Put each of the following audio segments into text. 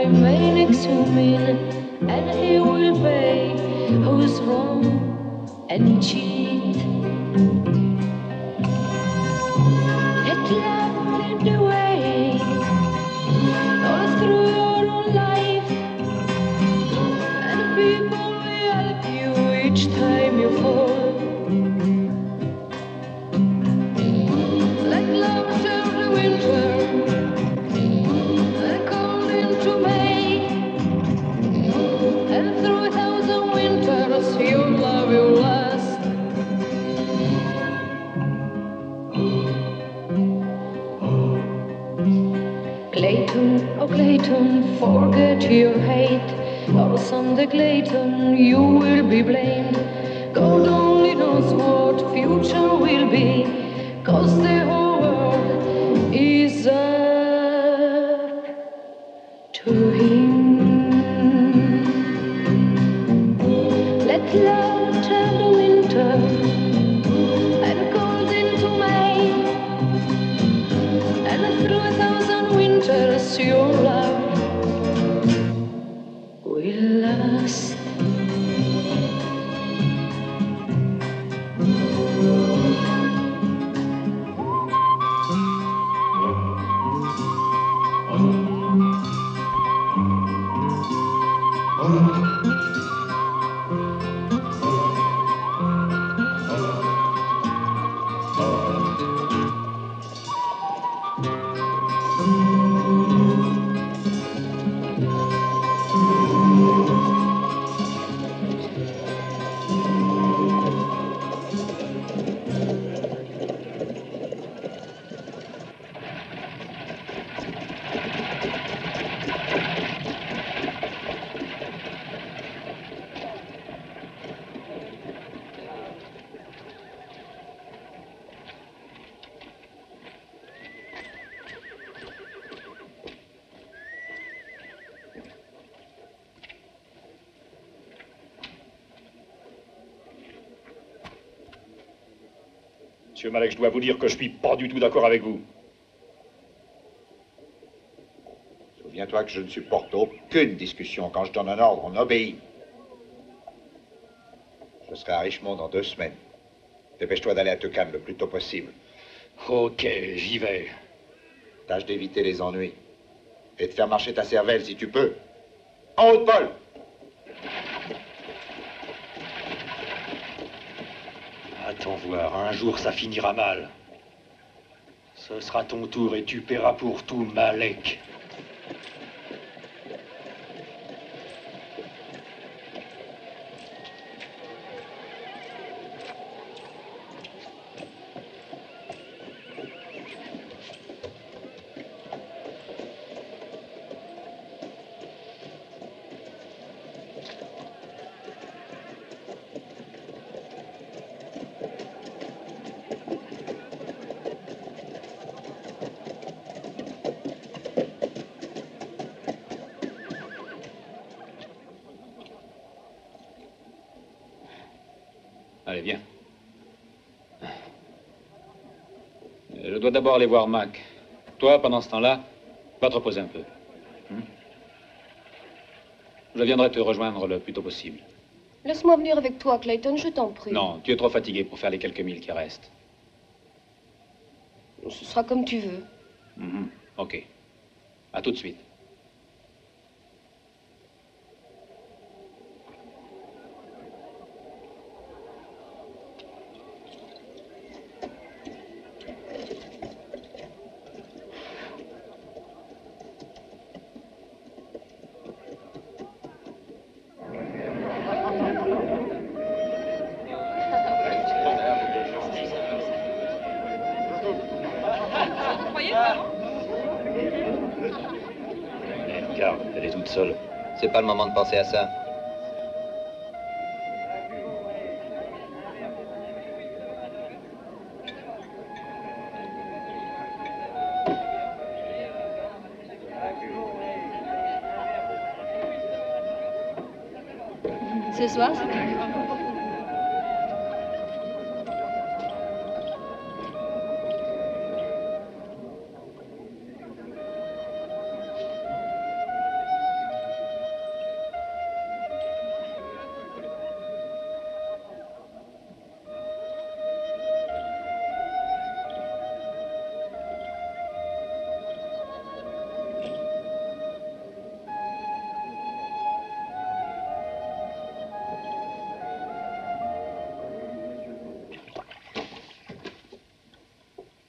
remain exhumed, and he will pay who's wrong and cheat. Let love lead the way all through your own life, and people will help you each time you fall. Like love turned the winter, and cold into May, and through 1,000 winters your love will last. Clayton, oh Clayton, forget your hate, or someday Clayton, you will be blamed. God only knows what future will be, 'cause the whole world is up to him. Let love turn the winter and cold into May, and through 1,000 winters your love will last. Monsieur Malek, je dois vous dire que je suis pas du tout d'accord avec vous. Souviens-toi que je ne supporte aucune discussion. Quand je donne un ordre, on obéit. Je serai à Richmond dans 2 semaines. Dépêche-toi d'aller à Tucumbe le plus tôt possible. Ok, j'y vais. Tâche d'éviter les ennuis. Et de faire marcher ta cervelle si tu peux. En haut de vol! Attends voir, un jour ça finira mal. Ce sera ton tour et tu paieras pour tout, Malek. Allez, viens. Je dois d'abord aller voir Mac. Toi, pendant ce temps-là, va te reposer un peu. Je viendrai te rejoindre le plus tôt possible. Laisse-moi venir avec toi, Clayton, je t'en prie. Non, tu es trop fatigué pour faire les quelques milles qui restent. Ce sera comme tu veux. Ok. À tout de suite. Regarde, elle est toute seule. C'est pas le moment de penser à ça. Ce soir, c'est...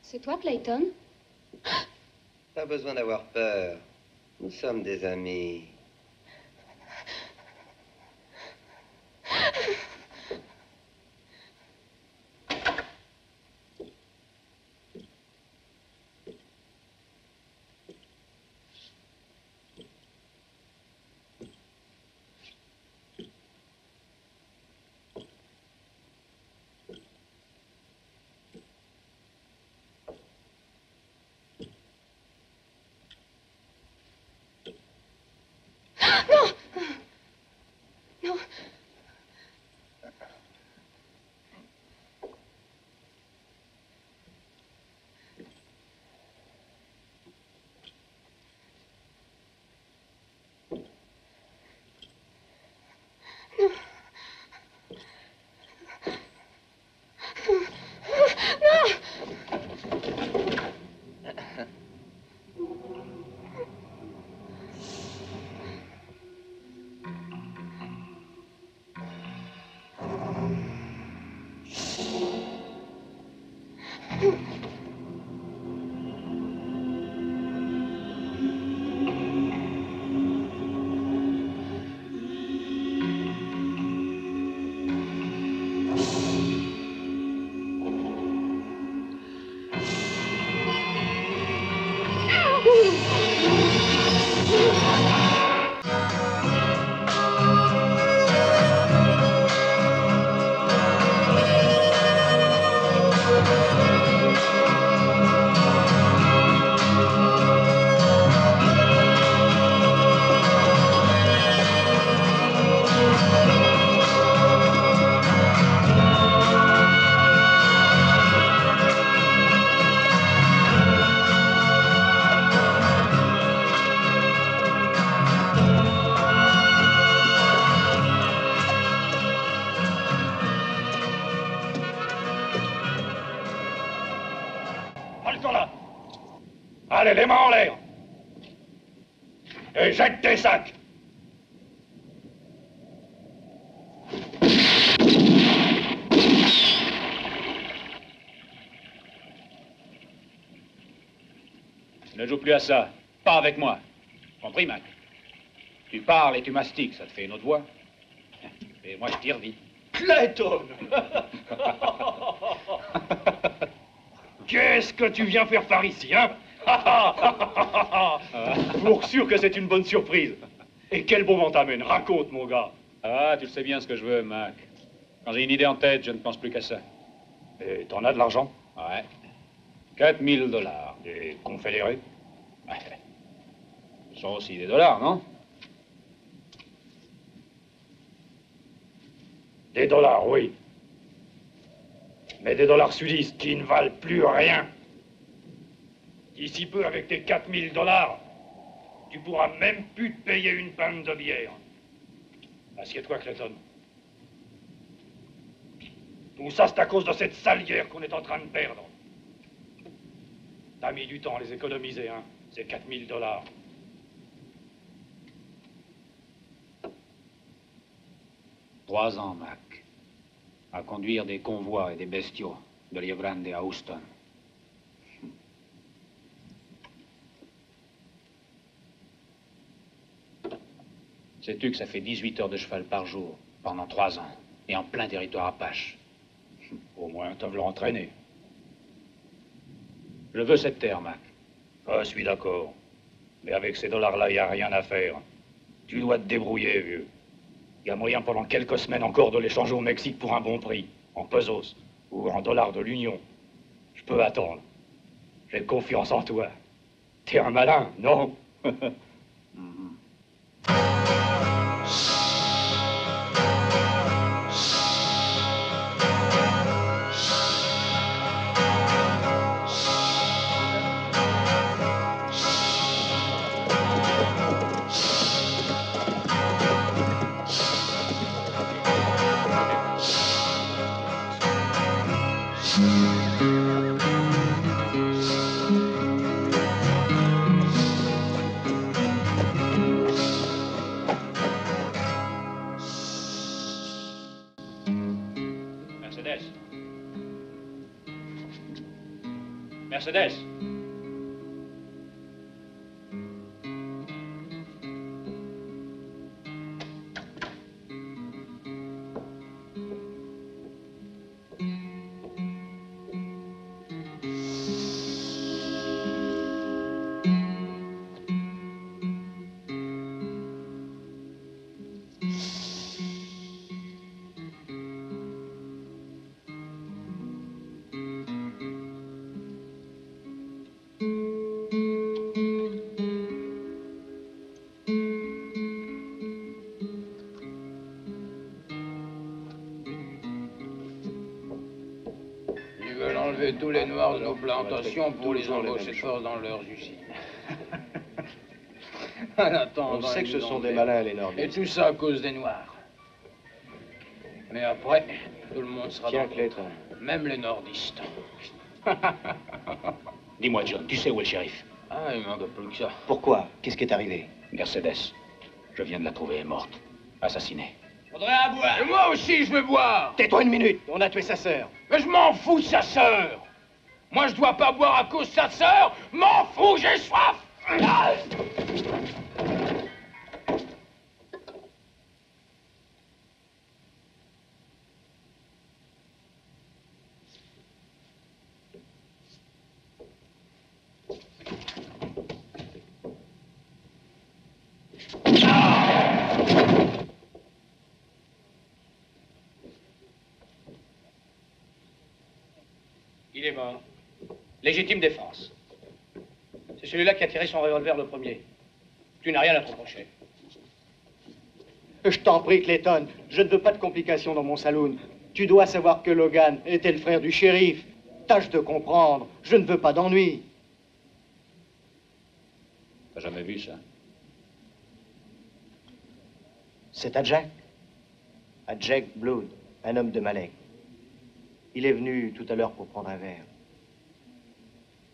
C'est toi, Clayton? Pas besoin d'avoir peur. Nous sommes des amis. Allez, les mains en l'air. Et jette tes sacs. Ne joue plus à ça. Pas avec moi. Compris, Mac? Tu parles et tu mastiques, ça te fait une autre voix. Et moi, je tire vite. Clayton! Qu'est-ce que tu viens faire par ici, hein? Pour sûr que c'est une bonne surprise. Et quel moment t'amène? Raconte, mon gars. Ah, tu le sais bien ce que je veux, Mac. Quand j'ai une idée en tête, je ne pense plus qu'à ça. Et t'en as de l'argent? Ouais. 4000 $. Et confédérés? Ouais. Ce sont aussi des dollars, non? Des dollars, oui. Mais des dollars sudistes qui ne valent plus rien. D'ici peu, avec tes 4000 $, tu pourras même plus te payer une pinte de bière. Assieds-toi, Clayton. Tout ça, c'est à cause de cette sale guerre qu'on est en train de perdre. T'as mis du temps à les économiser, hein, ces 4000 $. 3 ans, Mac. À conduire des convois et des bestiaux de Rio Grande à Houston. Sais-tu que ça fait 18 heures de cheval par jour pendant 3 ans et en plein territoire apache? Au moins, t'as voulu entraîner. Je veux cette terre, Mac. Je suis d'accord. Mais avec ces dollars-là, il n'y a rien à faire. Tu dois te débrouiller, vieux. Il y a moyen pendant quelques semaines encore de l'échanger au Mexique pour un bon prix, en pesos ou en dollars de l'Union. Je peux attendre. J'ai confiance en toi. T'es un malin, non? Mercedes. Tous les noirs de nos plantations pour les embaucher force dans leurs usines. En attendant, on sait que ce sont des malins, les nordistes. Et tout ça à cause des noirs. Mais après, tout le monde sera Tiens, dans Clayton. Même les nordistes. Dis-moi, John, tu sais où est le shérif? Ah, il manque plus que ça. Pourquoi? Qu'est-ce qui est arrivé? Mercedes. Je viens de la trouver morte. Assassinée. Faudrait à boire. Et moi aussi, je veux boire. Tais-toi une minute. On a tué sa sœur. Mais je m'en fous de sa sœur. Moi, je dois pas boire à cause de sa sœur. M'en fous, j'ai soif. Il est mort. Légitime défense. C'est celui-là qui a tiré son revolver le premier. Tu n'as rien à te reprocher. Je t'en prie, Clayton. Je ne veux pas de complications dans mon saloon. Tu dois savoir que Logan était le frère du shérif. Tâche de comprendre. Je ne veux pas d'ennui. T'as jamais vu ça? C'est à Jack. À Jack Blood, un homme de Malek. Il est venu tout à l'heure pour prendre un verre.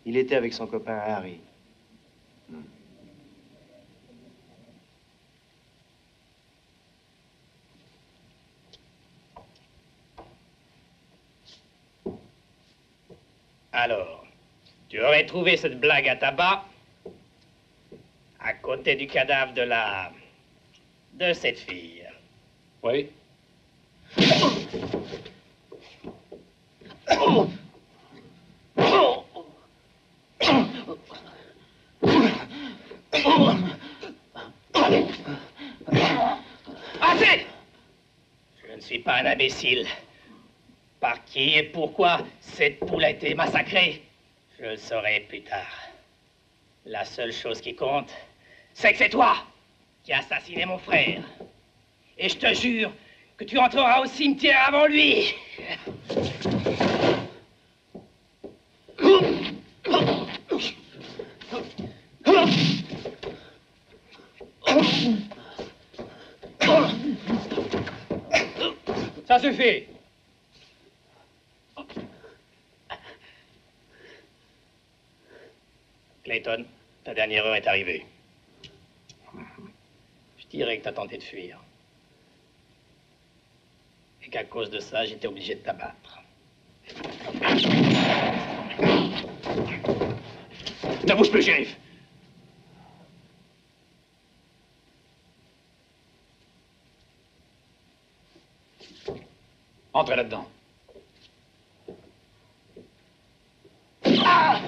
Il était avec son copain Harry. Alors, tu aurais trouvé cette blague à tabac à côté du cadavre de cette fille. Oui. Assez! Je ne suis pas un imbécile. Par qui et pourquoi cette poule a été massacrée, je le saurai plus tard. La seule chose qui compte, c'est que c'est toi qui as assassiné mon frère. Et je te jure que tu entreras au cimetière avant lui. Ça suffit. Clayton, ta dernière heure est arrivée. Je dirais que t'as tenté de fuir. Et qu'à cause de ça, j'étais obligé de t'abattre. Ne bouge plus, shérif. Entrez là-dedans. Ah!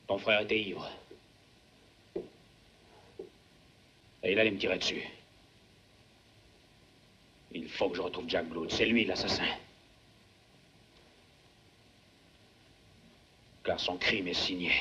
Ton frère était ivre. Et il allait me tirer dessus. Il faut que je retrouve Jack Blood. C'est lui l'assassin. Car son crime est signé.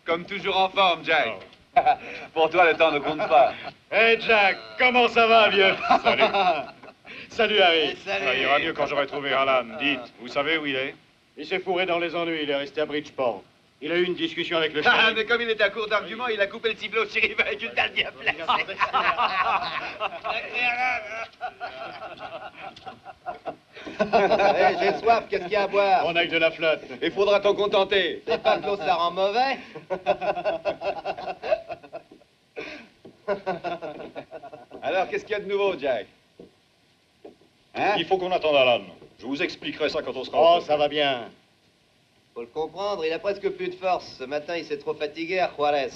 Comme toujours en forme, Jack. Pour toi, le temps ne compte pas. Hé, Jack, comment ça va, vieux? Salut. Salut, Harry. Ça ira mieux quand j'aurai trouvé Alan. Dites, vous savez où il est? Il s'est fourré dans les ennuis, il est resté à Bridgeport. Il a eu une discussion avec le Ah, shérif. mais comme il était à court d'arguments, il a coupé le cible au shérif avec une dalle bien placée. Hey, j'ai soif, qu'est-ce qu'il y a à boire? On a que de la flotte. Il faudra t'en contenter. C'est pas que l'eau, ça rend mauvais? Alors, qu'est-ce qu'il y a de nouveau, Jack? Hein? Il faut qu'on attende Alan. Je vous expliquerai ça quand on sera... Oh, ça va bien. Faut le comprendre, il a presque plus de force. Ce matin, il s'est trop fatigué à Juarez.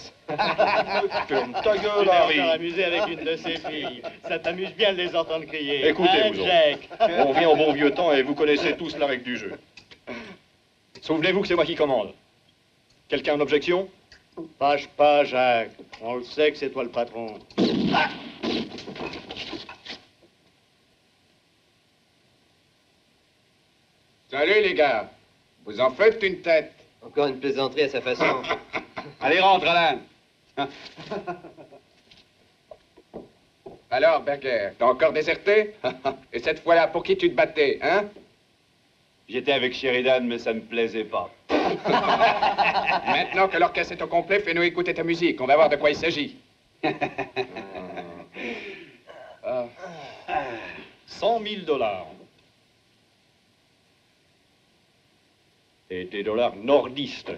Ferme ta Tu gueule, vas Harry. encore amuser avec une de ses filles. Ça t'amuse bien de les entendre crier. Écoutez, Hein, vous autres. Jack? On revient au bon vieux temps et vous connaissez tous la règle du jeu. Souvenez-vous que c'est moi qui commande. Quelqu'un a une objection? Fâche pas, Jacques. On le sait que c'est toi le patron. Salut, les gars. Vous en faites une tête. Encore une plaisanterie à sa façon. Allez, rentre, Alan. Alors, Berger, t'as encore déserté? Et cette fois-là, pour qui tu te battais, hein? J'étais avec Sheridan, mais ça me plaisait pas. Maintenant que l'orchestre est au complet, fais-nous écouter ta musique. On va voir de quoi il s'agit. 100 000 dollars. Et des dollars nordistes.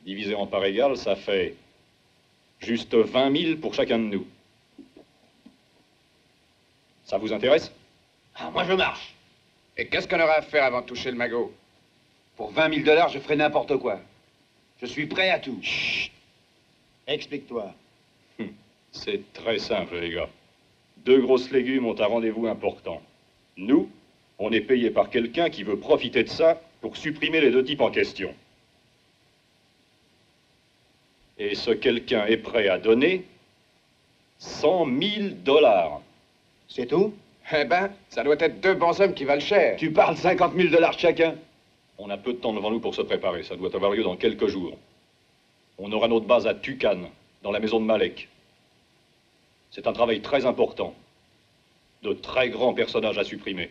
Divisé en parts égales, ça fait juste 20 000 pour chacun de nous. Ça vous intéresse? Ah, moi, je marche. Et qu'est-ce qu'on aura à faire avant de toucher le magot? Pour 20 000 dollars, je ferai n'importe quoi. Je suis prêt à tout. Chut. Explique-toi. C'est très simple, les gars. Deux grosses légumes ont un rendez-vous important. Nous, on est payé par quelqu'un qui veut profiter de ça pour supprimer les deux types en question. Et ce quelqu'un est prêt à donner 100 000 dollars. C'est tout? Eh ben, ça doit être deux bons hommes qui valent cher. Tu parles 50 000 dollars chacun? On a peu de temps devant nous pour se préparer. Ça doit avoir lieu dans quelques jours. On aura notre base à Tucane, dans la maison de Malek. C'est un travail très important. De très grands personnages à supprimer.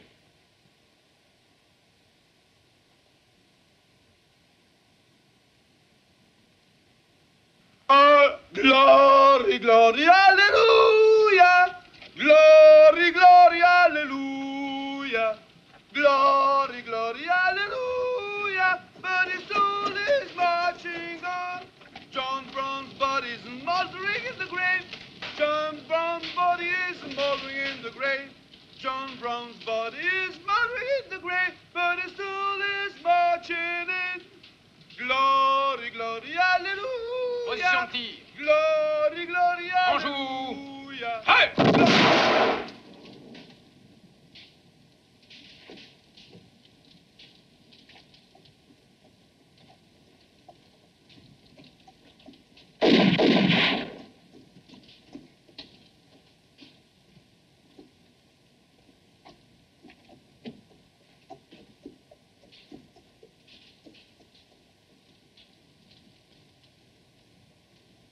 Glory, glory, hallelujah. Glory, glory, hallelujah. Glory, glory, hallelujah. But his soul is marching on. John Brown's body is mothering in the grave. John Brown's body is mothering in the grave. John Brown's body is mothering in the grave. But his soul is marching in. Glory, glory, hallelujah. Position de tir. Glory, glory, Bonjour. hallelujah. Hey!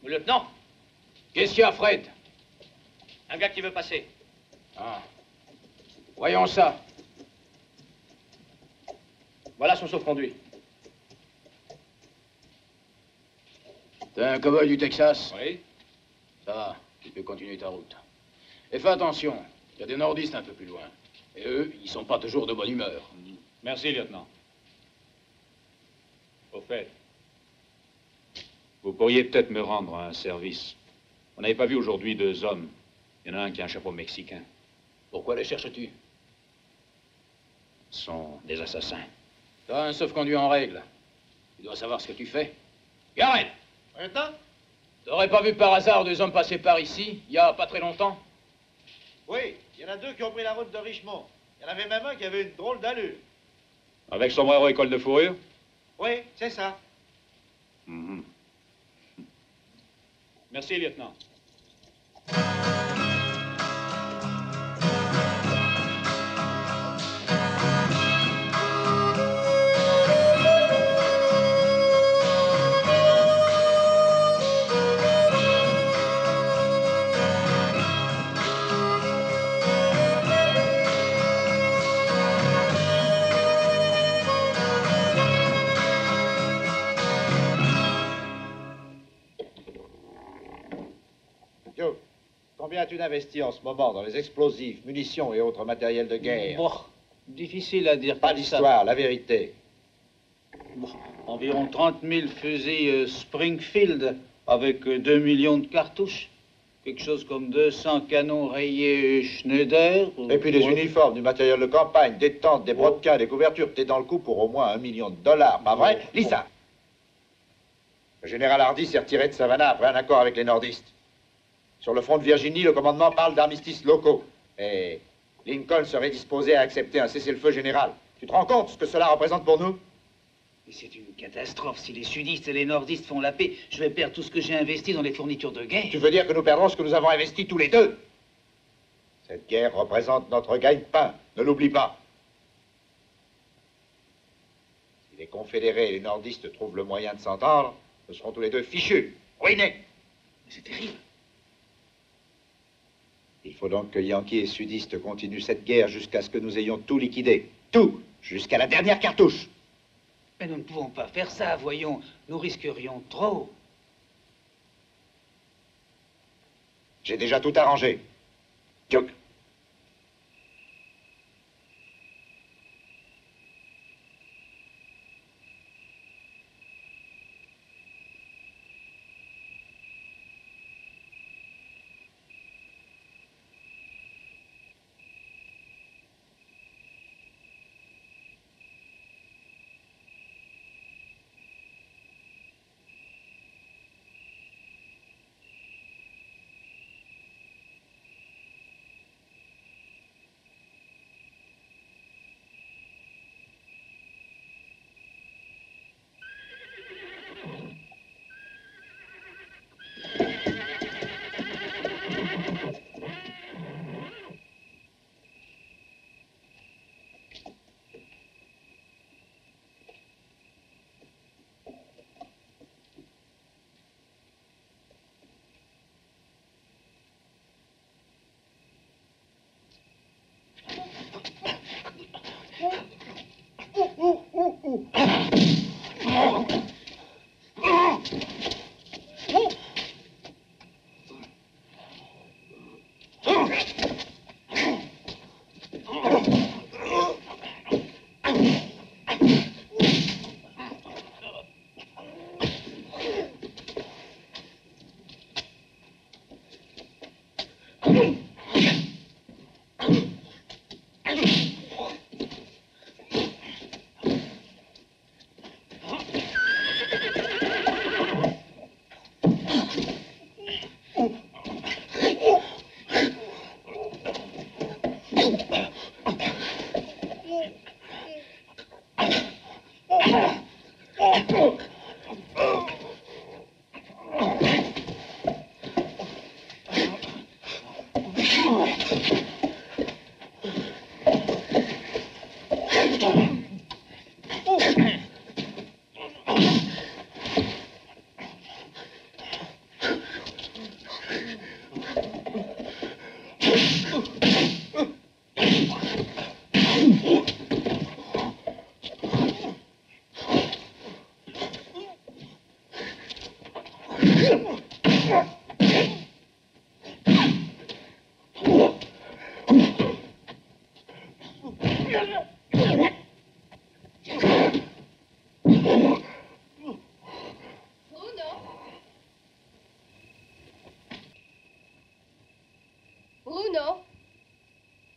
Lieutenant, Qu'est-ce qu'il y a, Fred? un gars qui veut passer. Ah. Voyons ça. Voilà son sauf-conduit. T'es un cow-boy du Texas? Oui. Ça va, tu peux continuer ta route. Et fais attention, il y a des nordistes un peu plus loin. Et eux, ils sont pas toujours de bonne humeur. Merci, lieutenant. Au fait, vous pourriez peut-être me rendre un service. On n'avait pas vu aujourd'hui deux hommes. Il y en a un qui a un chapeau mexicain. Pourquoi les cherches-tu? Ce sont des assassins. T'as un sauf-conduit en règle. Tu dois savoir ce que tu fais. Garrett! Lieutenant? T'aurais pas vu par hasard deux hommes passer par ici, il y a pas très longtemps? Oui, il y en a deux qui ont pris la route de Richmond. Il y en avait même un qui avait une drôle d'allure. Avec sombrero et col de fourrure? Oui, c'est ça. Mhm. Merci, lieutenant. Combien tu investis en ce moment dans les explosifs, munitions et autres matériels de guerre? Bon, difficile à dire. Pas d'histoire, la vérité. Bon, environ 30 000 fusils Springfield avec 2 millions de cartouches. Quelque chose comme 200 canons rayés Schneider. Et puis des uniformes, du matériel de campagne, des tentes, des brodequins, des couvertures. T'es dans le coup pour au moins $1 million, pas vrai? Lis ça. Le général Hardy s'est retiré de Savannah après un accord avec les nordistes. Sur le front de Virginie, le commandement parle d'armistices locaux. Et Lincoln serait disposé à accepter un cessez-le-feu général. Tu te rends compte ce que cela représente pour nous? Mais c'est une catastrophe. Si les sudistes et les nordistes font la paix, je vais perdre tout ce que j'ai investi dans les fournitures de guerre. Tu veux dire que nous perdrons ce que nous avons investi tous les deux? Cette guerre représente notre gagne-pain. Ne l'oublie pas. Si les confédérés et les nordistes trouvent le moyen de s'entendre, nous serons tous les deux fichus, ruinés. C'est terrible. Il faut donc que Yankees et sudistes continuent cette guerre jusqu'à ce que nous ayons tout liquidé. Tout, jusqu'à la dernière cartouche. Mais nous ne pouvons pas faire ça, voyons. Nous risquerions trop. J'ai déjà tout arrangé. Duke.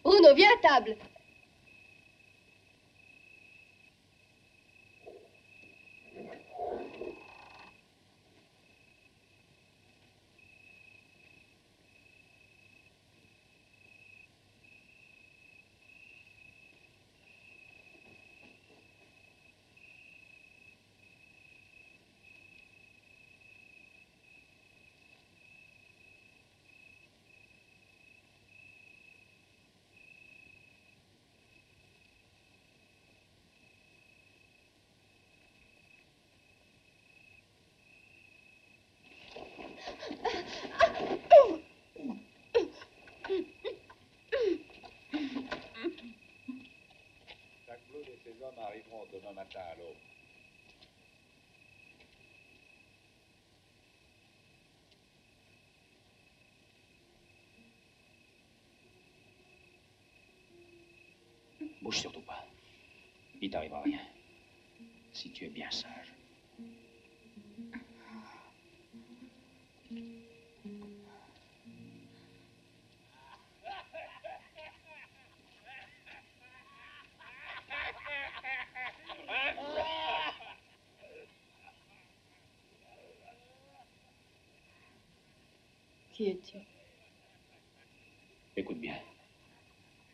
Bruno, viens à table. Jack Blood et ses hommes arriveront demain matin à l'aube. Bouge surtout pas. Il t'arrivera rien. Si tu es bien sage. Qui es-tu? Écoute bien.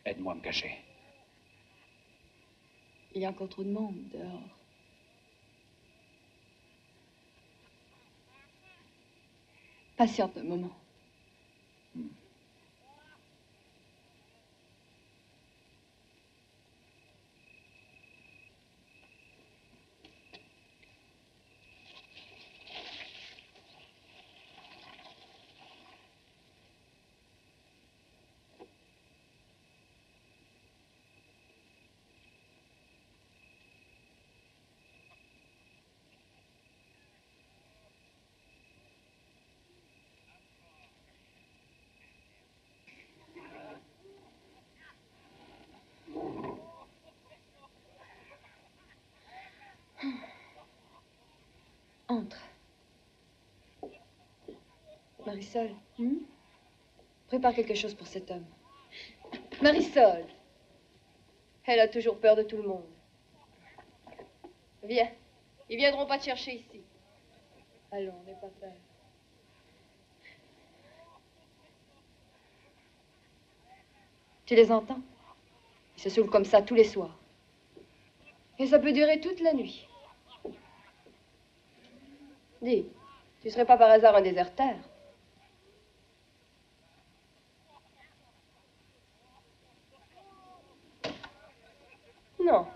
Aide-moi à me cacher. Il y a encore trop de monde dehors. Patiente un moment. Entre. Marisol, prépare quelque chose pour cet homme. Marisol! Elle a toujours peur de tout le monde. Viens. Ils viendront pas te chercher ici. Allons, n'aie pas peur. Tu les entends? Ils se saoulent comme ça tous les soirs. Et ça peut durer toute la nuit. Dis, tu serais pas par hasard un déserteur? Non.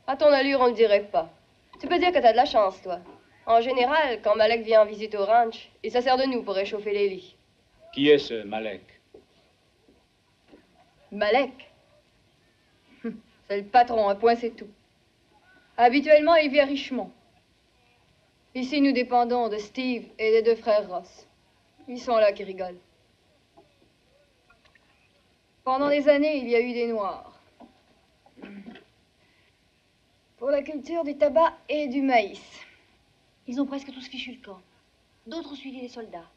À ton allure, on ne le dirait pas. Tu peux dire que t'as de la chance, toi. En général, quand Malek vient en visite au ranch, il se sert de nous pour réchauffer les lits. Qui est ce Malek? Malek? C'est le patron, un point, c'est tout. Habituellement, il vit à Richmond. Ici, nous dépendons de Steve et des deux frères Ross. Ils sont là qui rigolent. Pendant des années, il y a eu des Noirs. Pour la culture du tabac et du maïs. Ils ont presque tous fichu le camp. D'autres ont suivi les soldats.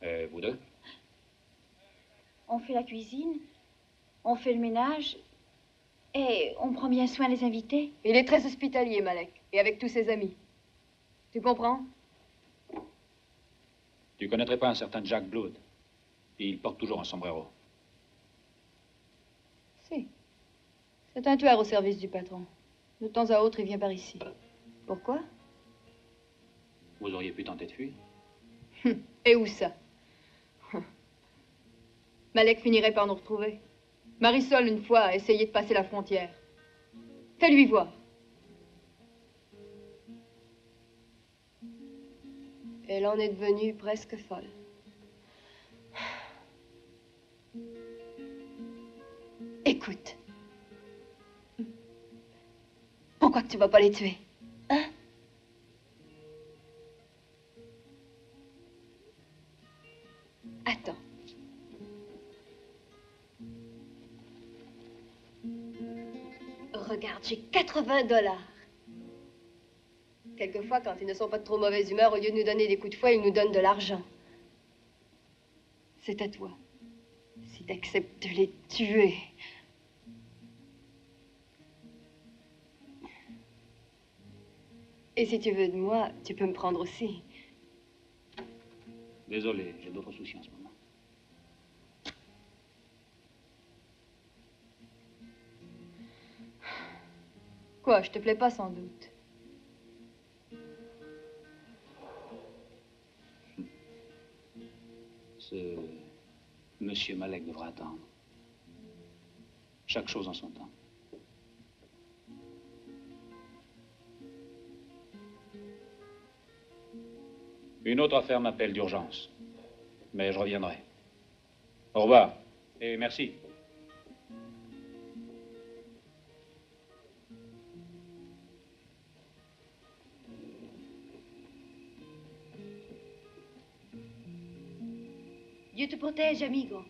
Et vous deux? On fait la cuisine, on fait le ménage, et on prend bien soin des invités. Il est très hospitalier, Malek, et avec tous ses amis. Tu comprends? Tu connaîtrais pas un certain Jack Blood? Il porte toujours un sombrero. Si. C'est un tueur au service du patron. De temps à autre, il vient par ici. Pourquoi? Vous auriez pu tenter de fuir? Et où ça? Malek finirait par nous retrouver. Marisol, une fois, a essayé de passer la frontière. Fais-lui voir. Elle en est devenue presque folle. Écoute. Pourquoi que tu vas pas les tuer? Hein? Attends. Regarde, j'ai $80. Quelquefois, quand ils ne sont pas de trop mauvaise humeur, au lieu de nous donner des coups de fouet, ils nous donnent de l'argent. C'est à toi. Si t'acceptes de les tuer. Et si tu veux de moi, tu peux me prendre aussi. Désolé, j'ai d'autres soucis en ce moment. Quoi, je te plais pas sans doute. Ce monsieur Malek devra attendre. Chaque chose en son temps. Une autre affaire m'appelle d'urgence. Mais je reviendrai. Au revoir. Et merci. Dieu te protège, amigo.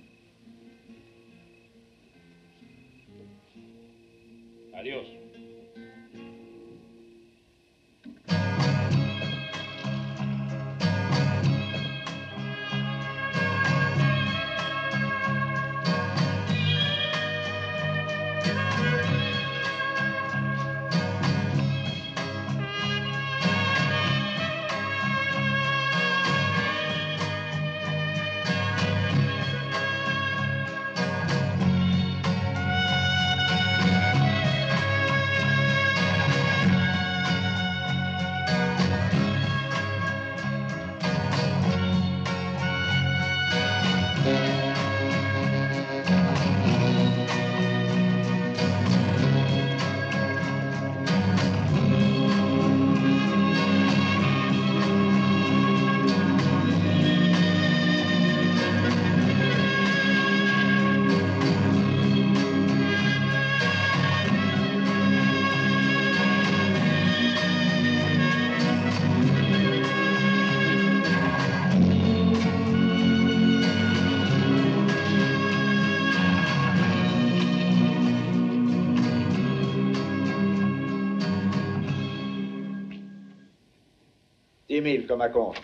10 000 comme à compte.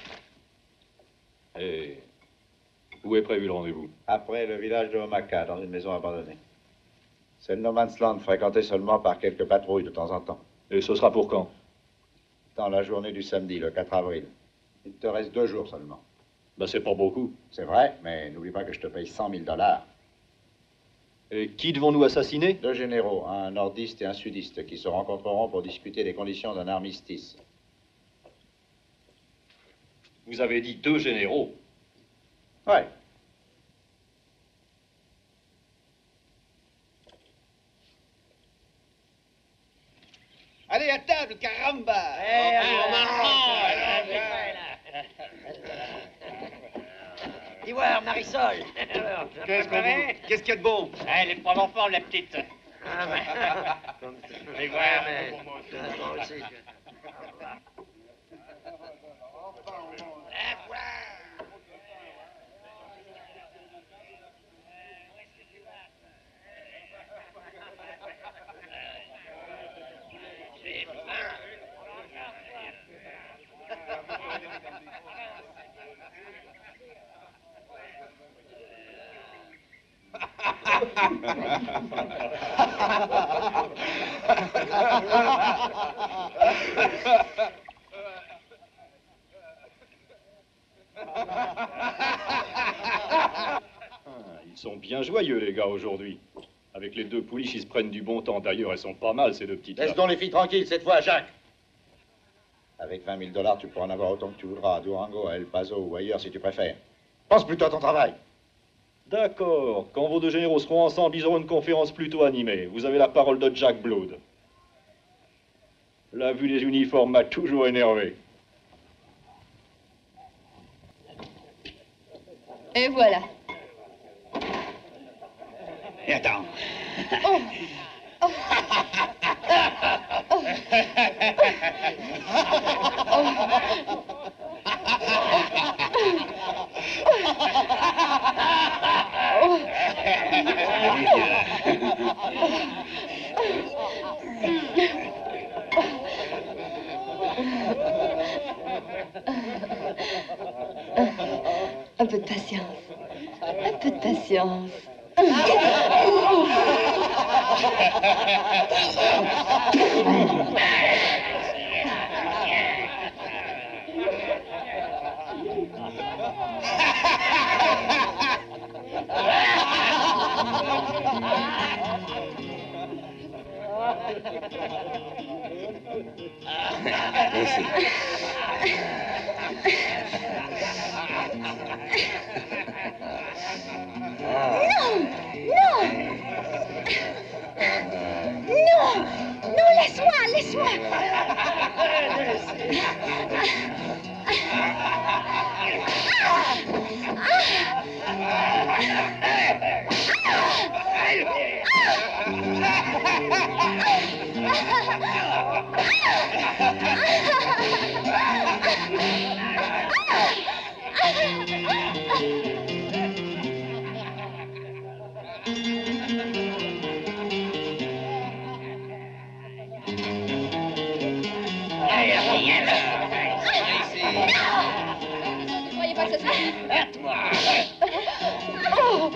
Et où est prévu le rendez-vous? Après le village de Omaha, dans une maison abandonnée. C'est le No Man's Land, fréquenté seulement par quelques patrouilles de temps en temps. Et ce sera pour quand? Dans la journée du samedi, le 4 avril. Il te reste 2 jours seulement. Ben, c'est pas beaucoup. C'est vrai, mais n'oublie pas que je te paye 100 000 $. Et qui devons-nous assassiner? 2 généraux, un nordiste et un sudiste, qui se rencontreront pour discuter des conditions d'un armistice. Vous avez dit 2 généraux? Ouais. Allez, à table, caramba! Ivoire, Marisol. Qu'est-ce qu'il y a de bon? Elle est pas d'enfant, la petite. Ivoire, Ils sont bien joyeux, les gars, aujourd'hui. Avec les 2 pouliches, ils se prennent du bon temps. D'ailleurs, elles sont pas mal, ces 2 petites-là. Laisse donc les filles tranquilles cette fois, Jacques. Avec 20 000 $, tu pourras en avoir autant que tu voudras à Durango, à El Paso ou ailleurs si tu préfères. Pense plutôt à ton travail. D'accord. Quand vos 2 généraux seront ensemble, ils auront une conférence plutôt animée. Vous avez la parole de Jack Blood. La vue des uniformes m'a toujours énervé. Et voilà. Et attends. Oh. Oh. Oh. Un peu de patience. Un peu de patience. Non, laisse-moi, laisse-moi. Ne croyez pas que ça suffit? Arrête-toi. Oh.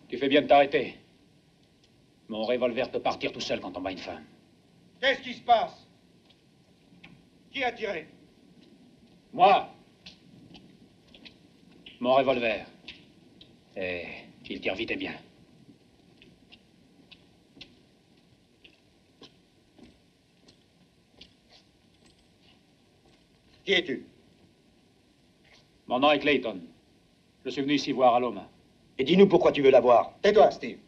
Tu fais bien de t'arrêter. Mon revolver peut partir tout seul quand on bat une femme. Qu'est-ce qui se passe? Qui a tiré? Moi, mon revolver. Et il tire vite et bien. Qui es-tu? Mon nom est Clayton. Je suis venu ici voir Aloma. Et dis-nous pourquoi tu veux la voir. Tais-toi, Steve.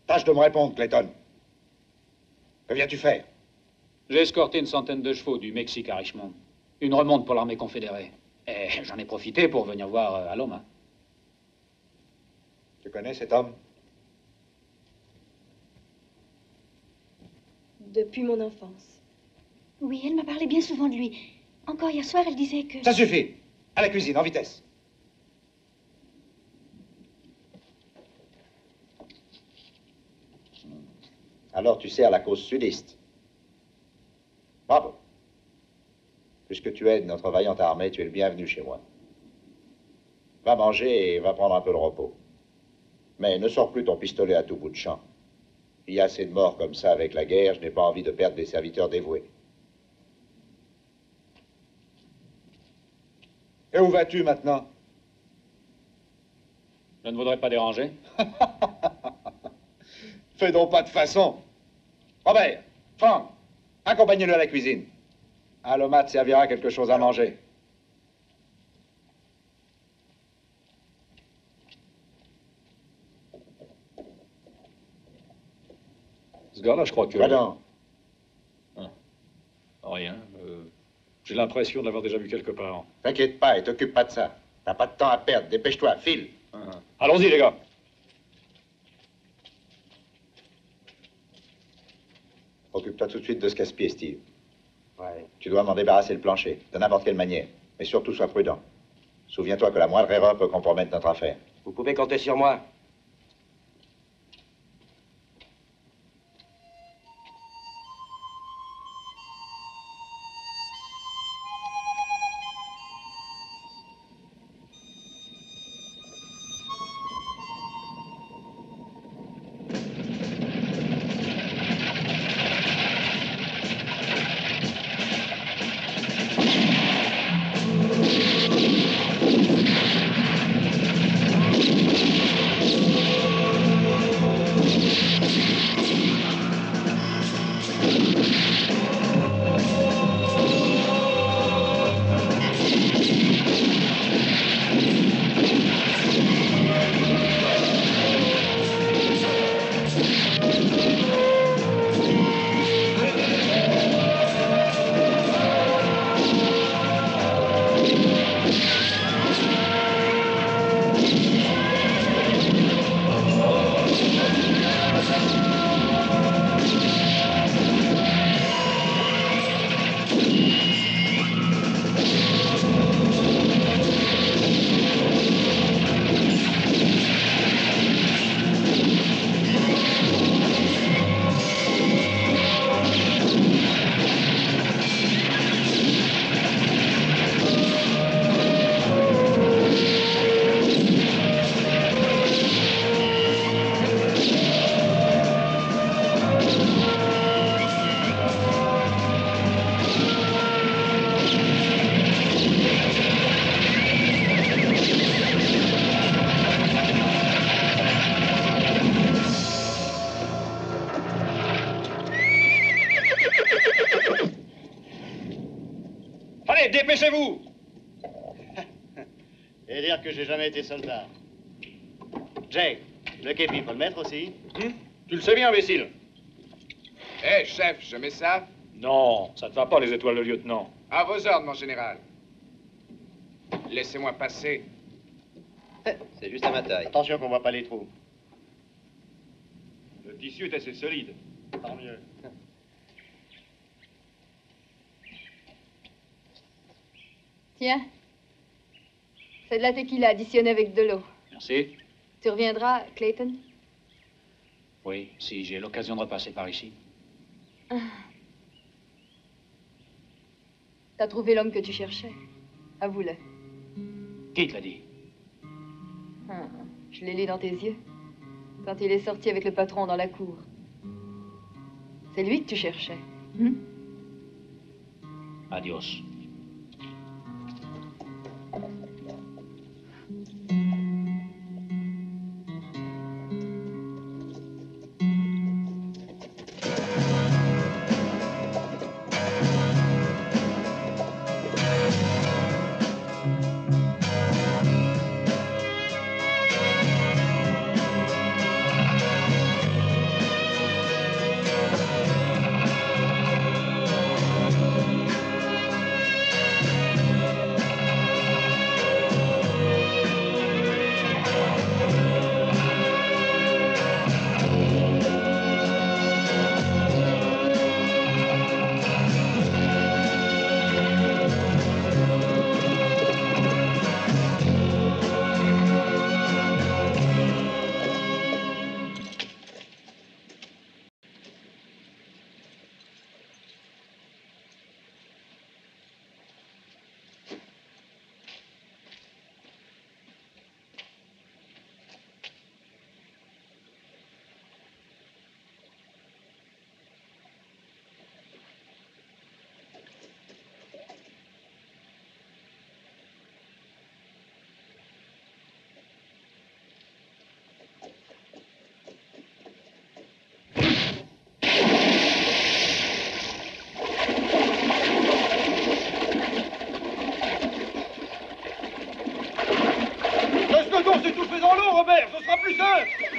Tâche de me répondre, Clayton. Que viens-tu faire? J'ai escorté une centaine de chevaux du Mexique à Richmond. Une remonte pour l'armée confédérée. Et j'en ai profité pour venir voir Aloma. Tu connais cet homme? Depuis mon enfance. Oui, elle m'a parlé bien souvent de lui. Encore hier soir, elle disait que... Ça suffit. À la cuisine, en vitesse. Alors tu sers la cause sudiste. Bravo. Puisque tu aides notre vaillante armée, tu es le bienvenu chez moi. Va manger et va prendre un peu de repos. Mais ne sors plus ton pistolet à tout bout de champ. Il y a assez de morts comme ça avec la guerre, je n'ai pas envie de perdre des serviteurs dévoués. Et où vas-tu maintenant? Je ne voudrais pas déranger. Fais donc pas de façon. Robert, Franck, accompagnez-le à la cuisine. Alomat te servira quelque chose à manger. Ce gars-là, je crois que... Quoi donc? Rien. J'ai l'impression de l'avoir déjà vu quelque part. T'inquiète pas et t'occupe pas de ça. T'as pas de temps à perdre. Dépêche-toi, file. Allons-y, les gars. Occupe-toi tout de suite de ce casse-pied, Steve. Ouais. Tu dois m'en débarrasser le plancher, de n'importe quelle manière. Mais surtout, sois prudent. Souviens-toi que la moindre erreur peut compromettre notre affaire. Vous pouvez compter sur moi. Allez, dépêchez-vous! Et dire que j'ai jamais été soldat. Jake, le képi, faut le mettre aussi? Tu le sais bien, imbécile. Hé, chef, je mets ça? Non, ça ne va pas, les étoiles de lieutenant. À vos ordres, mon général. Laissez-moi passer. C'est juste à ma taille. Attention qu'on voit pas les trous. Le tissu est assez solide. Tant mieux. Tiens. C'est de la tequila additionnée avec de l'eau. Merci. Tu reviendras, Clayton? Oui, si j'ai l'occasion de repasser par ici. T'as trouvé l'homme que tu cherchais. Avoue-le. Qui te l'a dit? Je l'ai lu dans tes yeux. Quand il est sorti avec le patron dans la cour. C'est lui que tu cherchais. Adios.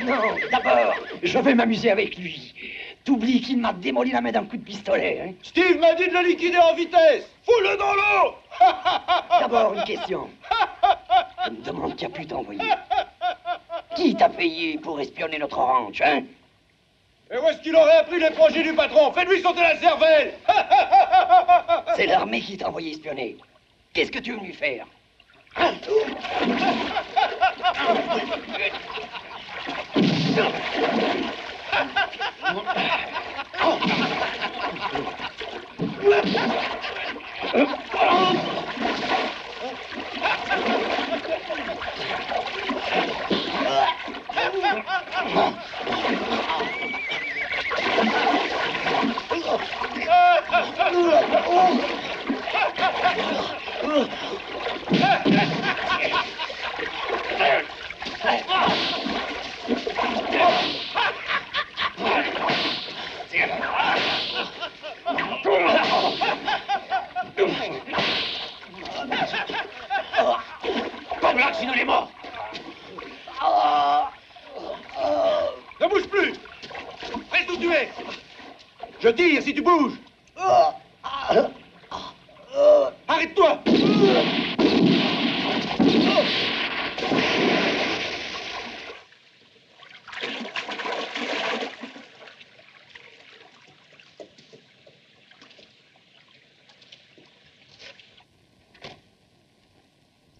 Non, d'abord, je vais m'amuser avec lui. T'oublies qu'il m'a démoli la main d'un coup de pistolet, hein? Steve m'a dit de le liquider en vitesse. Fous-le dans l'eau. D'abord, une question. Je me demande qui a pu t'envoyer. Qui t'a payé pour espionner notre ranch, hein? Et où est-ce qu'il aurait appris les projets du patron? Fais-lui sauter la cervelle. C'est l'armée qui t'a envoyé espionner. Qu'est-ce que tu es venu faire? Hein? Comme là, sinon il est mort. Ne bouge plus. Reste où tu es. Je tire si tu bouges. Arrête-toi.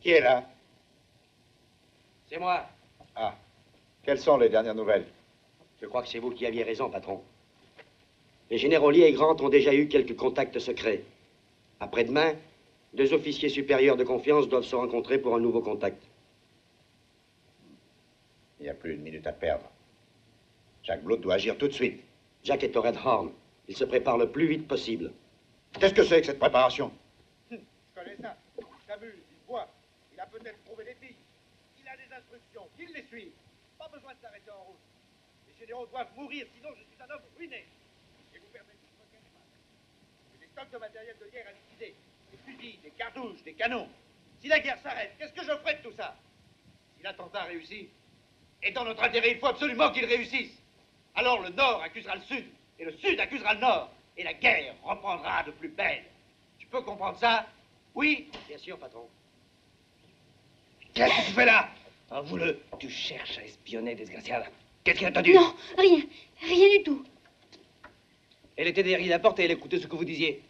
Qui est là? C'est moi. Ah. Quelles sont les dernières nouvelles? Je crois que c'est vous qui aviez raison, patron. Les généraux Lee et Grant ont déjà eu quelques contacts secrets. Après-demain, 2 officiers supérieurs de confiance doivent se rencontrer pour un nouveau contact. Il n'y a plus une minute à perdre. Jack Blood doit agir tout de suite. Jack est au Red Horn. Il se prépare le plus vite possible. Qu'est-ce que c'est que cette préparation? Je connais ça. Il s'amuse, il boit. Il a peut-être trouvé des filles. Il a des instructions. Qu'il les suive. Pas besoin de s'arrêter en route. Les généraux doivent mourir, sinon je suis un homme ruiné. Et vous permettez de me calmer mal. J'ai des stocks de matériel de guerre à liquider. Des fusils, des cartouches, des canons. Si la guerre s'arrête, qu'est-ce que je ferai de tout ça? Si l'attentat réussit, et dans notre intérêt, il faut absolument qu'il réussisse. Alors le Nord accusera le Sud, et le Sud accusera le Nord, et la guerre reprendra de plus belle. Tu peux comprendre ça? Oui? Bien sûr, patron. Qu'est-ce que tu fais là? Avoue-le, tu cherches à espionner, desgraciada. Qu'est-ce qu'il a entendu? Non, rien. Rien du tout. Elle était derrière la porte et elle écoutait ce que vous disiez.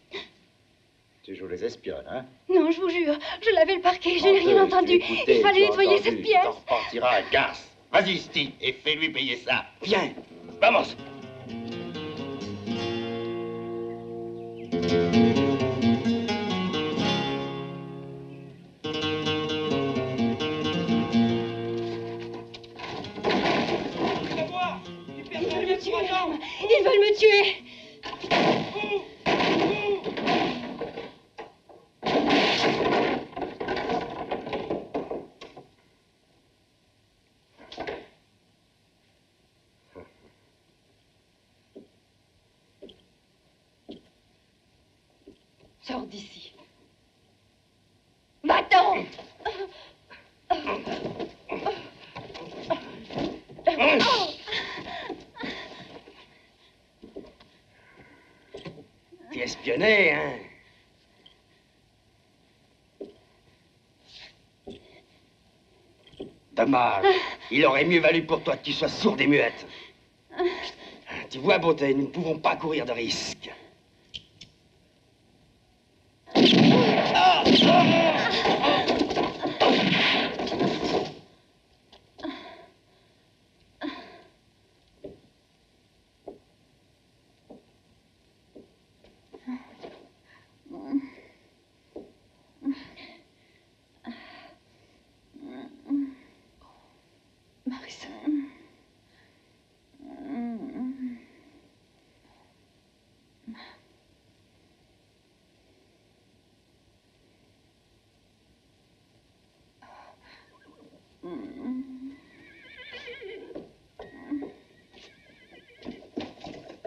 Tu joues les espionnes, hein? Non, je vous jure. Je lavais le parquet. Je n'ai rien entendu. Il fallait nettoyer cette pièce. Tu t'en repartiras à Garce. Vas-y, Steve, et fais-lui payer ça. Viens, vamos. Ils veulent me tuer, Lem. Ils veulent me tuer. Sors d'ici. Va-t'en! T'es espionné, hein? Dommage. Il aurait mieux valu pour toi que tu sois sourde et muette. Tu vois, beauté, nous ne pouvons pas courir de risque.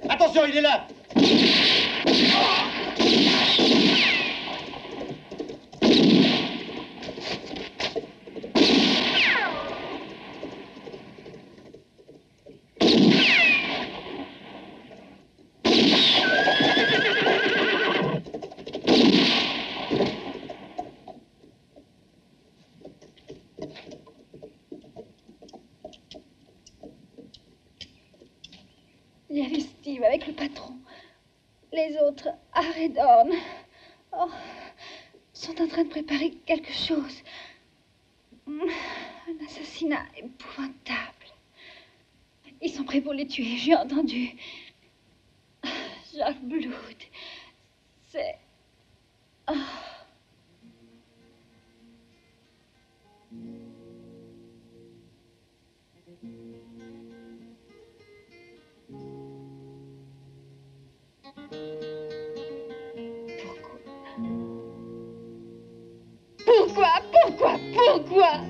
Attention, il est là! Steve avec le patron. Les autres, à Redhorn, sont en train de préparer quelque chose. Un assassinat épouvantable. Ils sont prêts pour les tuer, j'ai entendu. Jack Blood. C'est... Pourquoi?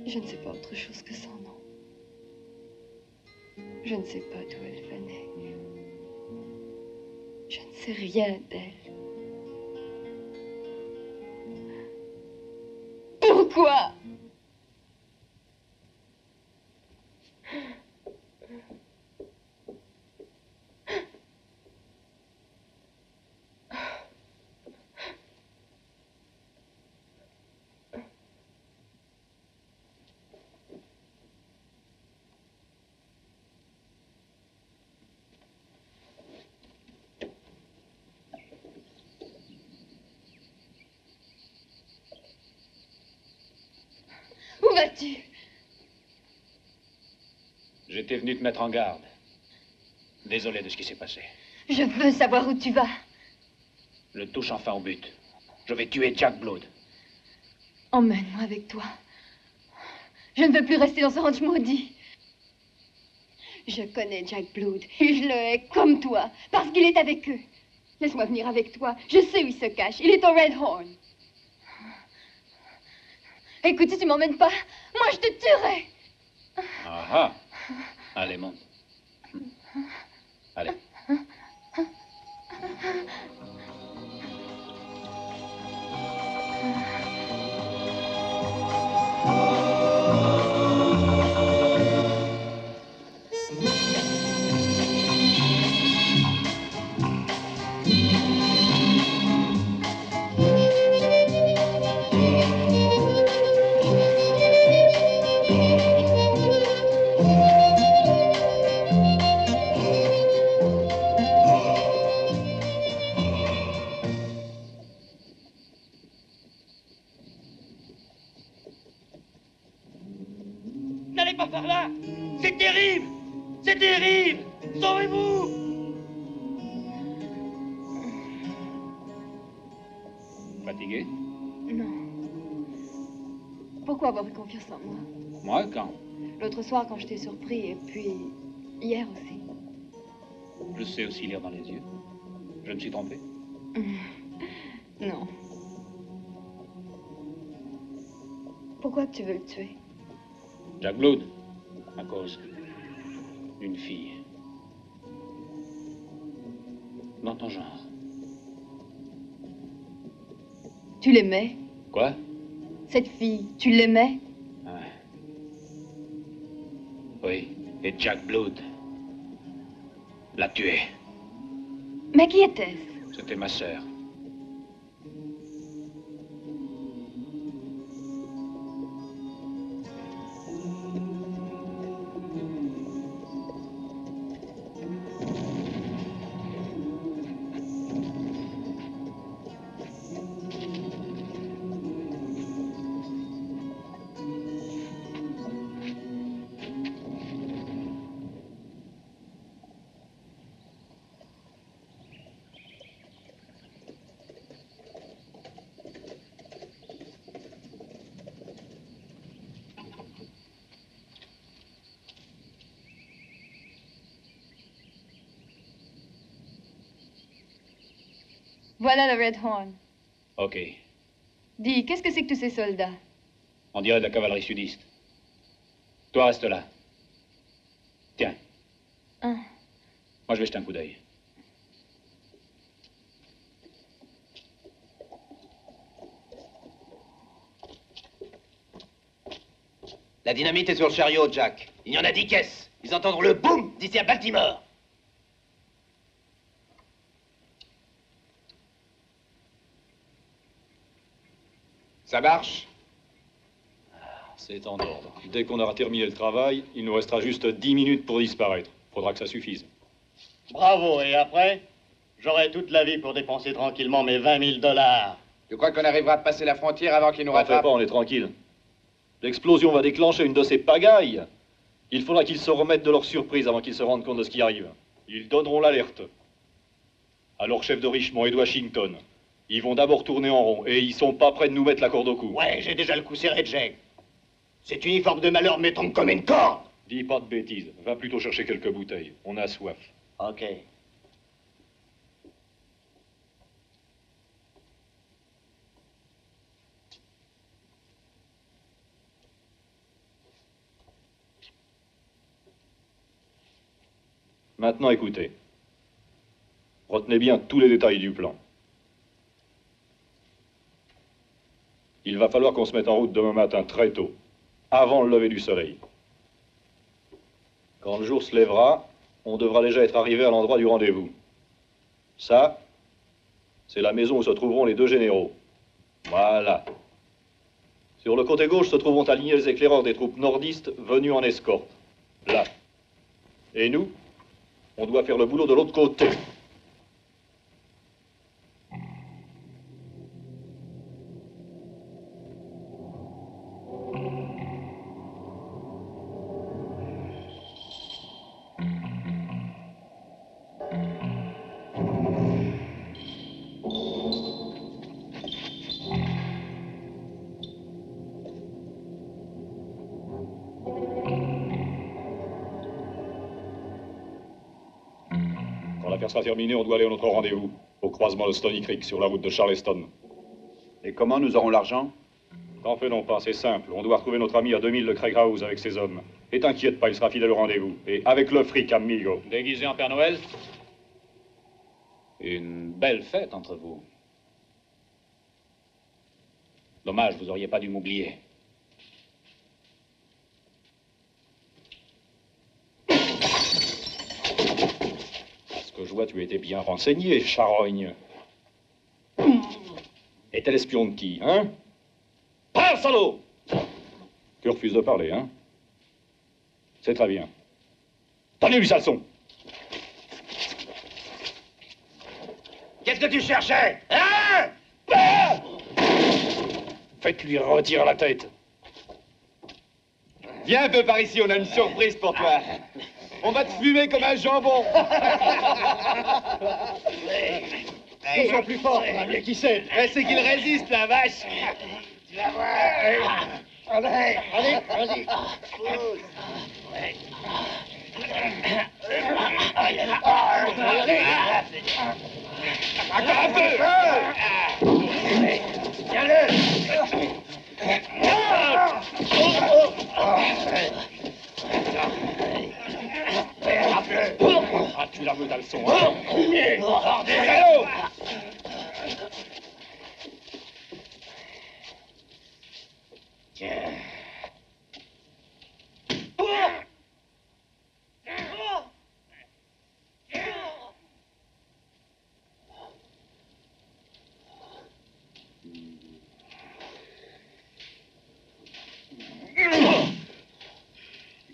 Je ne sais pas autre chose que son nom. Je ne sais pas d'où elle venait. Je ne sais rien d'elle. Pourquoi? Où vas-tu? J'étais venu te mettre en garde. Désolé de ce qui s'est passé. Je veux savoir où tu vas. Je touche enfin au but. Je vais tuer Jack Blood. Emmène-moi avec toi. Je ne veux plus rester dans ce ranch maudit. Je connais Jack Blood et je le hais comme toi, parce qu'il est avec eux. Laisse-moi venir avec toi. Je sais où il se cache. Il est au Red Horn. Écoute, si tu m'emmènes pas, moi je te tuerai. Ah ah. Allez, monte. Allez. N'allez pas par là! C'est terrible! C'est terrible! Sauvez-vous! Fatigué? Non. Pourquoi avoir eu confiance en moi? Moi, quand? L'autre soir, quand je t'ai surpris, et puis hier aussi. Je sais aussi lire dans les yeux. Je me suis trompé? Non. Pourquoi tu veux le tuer? Jack Blood, à cause d'une fille. Dans ton genre. Tu l'aimais? Quoi? Cette fille, tu l'aimais? Oui, et Jack Blood l'a tuée. Mais qui était-ce? C'était ma sœur. Voilà le Red Horn. Ok. Dis, qu'est-ce que c'est que tous ces soldats? On dirait de la cavalerie sudiste. Toi, reste là. Tiens. Ah. Moi, je vais jeter un coup d'œil. La dynamite est sur le chariot, Jack. Il y en a 10 caisses. Ils entendront le boum d'ici à Baltimore. Ça marche? C'est en ordre. Dès qu'on aura terminé le travail, il nous restera juste 10 minutes pour disparaître. Faudra que ça suffise. Bravo, et après, j'aurai toute la vie pour dépenser tranquillement mes 20 000 $. Tu crois qu'on arrivera à passer la frontière avant qu'ils nous T'en fais rattrapent? pas, on est tranquille. L'explosion va déclencher une de ces pagailles. Il faudra qu'ils se remettent de leur surprise avant qu'ils se rendent compte de ce qui arrive. Ils donneront l'alerte. Alors, chef de Richmond et de Washington, ils vont d'abord tourner en rond et ils sont pas prêts de nous mettre la corde au cou. Ouais, j'ai déjà le coup serré, Jack. Cet uniforme de malheur me tombe comme une corde. Dis pas de bêtises. Va plutôt chercher quelques bouteilles. On a soif. Ok. Maintenant, écoutez. Retenez bien tous les détails du plan. Il va falloir qu'on se mette en route demain matin très tôt, avant le lever du soleil. Quand le jour se lèvera, on devra déjà être arrivé à l'endroit du rendez-vous. Ça, c'est la maison où se trouveront les 2 généraux. Voilà. Sur le côté gauche se trouveront alignés les éclaireurs des troupes nordistes venus en escorte. Là. Et nous, on doit faire le boulot de l'autre côté. Quand l'affaire sera terminée, on doit aller à notre rendez-vous, au croisement de Stony Creek, sur la route de Charleston. Et comment nous aurons l'argent? T'en fais non pas, c'est simple. On doit retrouver notre ami à 2000 de Craig House avec ses hommes. Et t'inquiète pas, il sera fidèle au rendez-vous. Et avec le fric, amigo. Déguisé en Père Noël? Une belle fête entre vous. Dommage, vous auriez pas dû m'oublier. Ce que je vois, tu étais bien renseigné, charogne. Et t'es l'espion de qui, hein? Parle, salaud! Tu refuses de parler, hein? C'est très bien. Tenez-lui, sale son! Qu'est-ce que tu cherchais? Hein? Faites-lui retirer la tête. Viens un peu par ici, on a une surprise pour toi. On va te fumer comme un jambon. Ils sont plus forts, mais qui c'est? C'est qu'il résiste, la vache. Tu vas voir. Allez, vas-y. Encore un peu. Tiens-le. Ah, tu la veux dans le son, hein? Salaud! Tiens.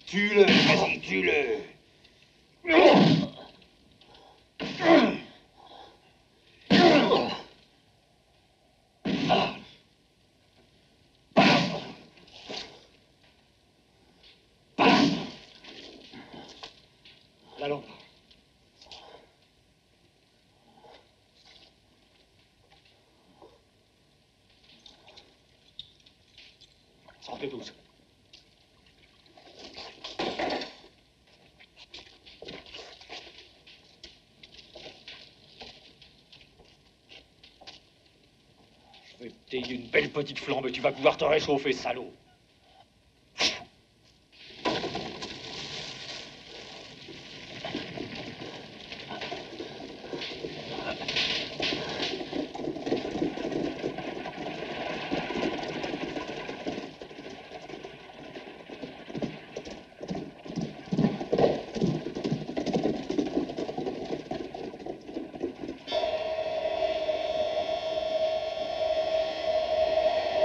Tue-le, vas-y, tue-le. La lampe. Sortez tous. Je vais te tailler une belle petite flambe et tu vas pouvoir te réchauffer, salaud.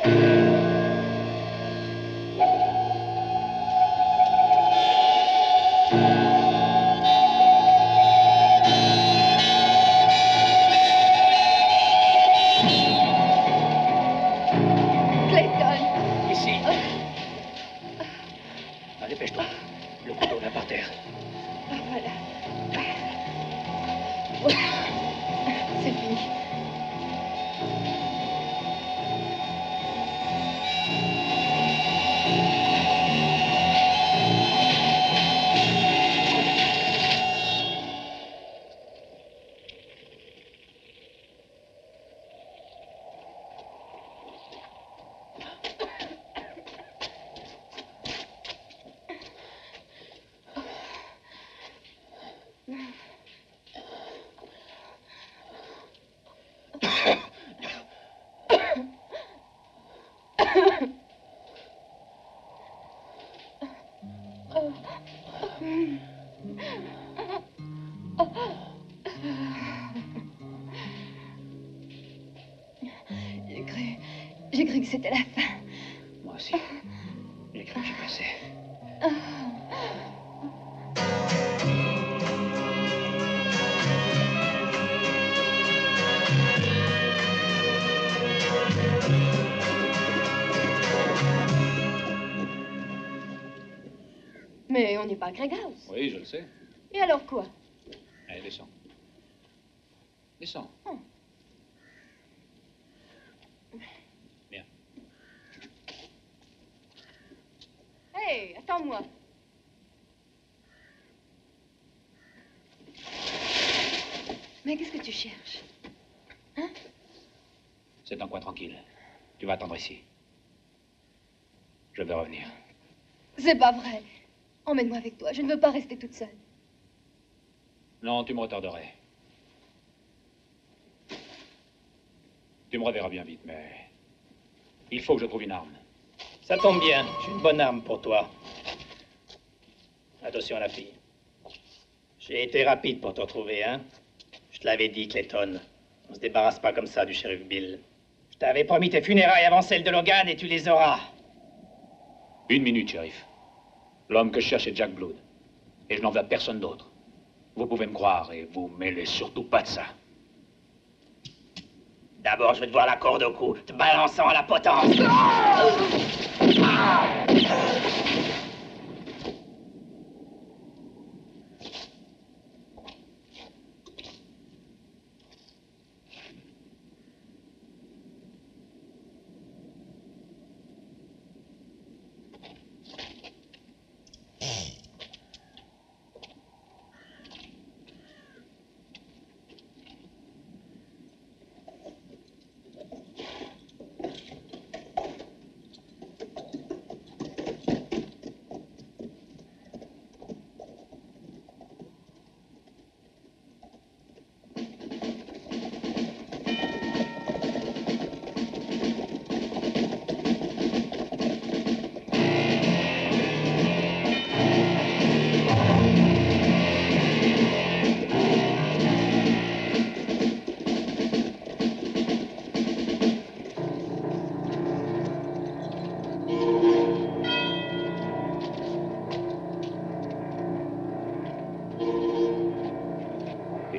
Thank you. ici. Allez, dépêche-toi. Le couteau là par terre. Voilà. C'est fini. J'ai cru que c'était la fin. Moi aussi. J'ai cru que j'y passais. Mais on n'est pas à Craig House. Oui, je le sais. Et alors quoi? Allez, descends. Descends. Oh. Bien. Hé, attends-moi. Mais qu'est-ce que tu cherches? Hein? C'est un coin tranquille. Tu vas attendre ici. Je vais revenir. C'est pas vrai. Emmène-moi avec toi. Je ne veux pas rester toute seule. Non, tu me retarderais. Tu me reverras bien vite, mais il faut que je trouve une arme. Ça tombe bien. J'ai une bonne arme pour toi. Attention à la fille. J'ai été rapide pour te retrouver, hein? Je te l'avais dit, Clayton. On se débarrasse pas comme ça du shérif Bill. Je t'avais promis tes funérailles avant celles de Logan et tu les auras. Une minute, shérif. L'homme que je cherche est Jack Blood. Et je n'en veux à personne d'autre. Vous pouvez me croire et vous mêlez surtout pas de ça. D'abord, je veux te voir la corde au cou, te balançant à la potence.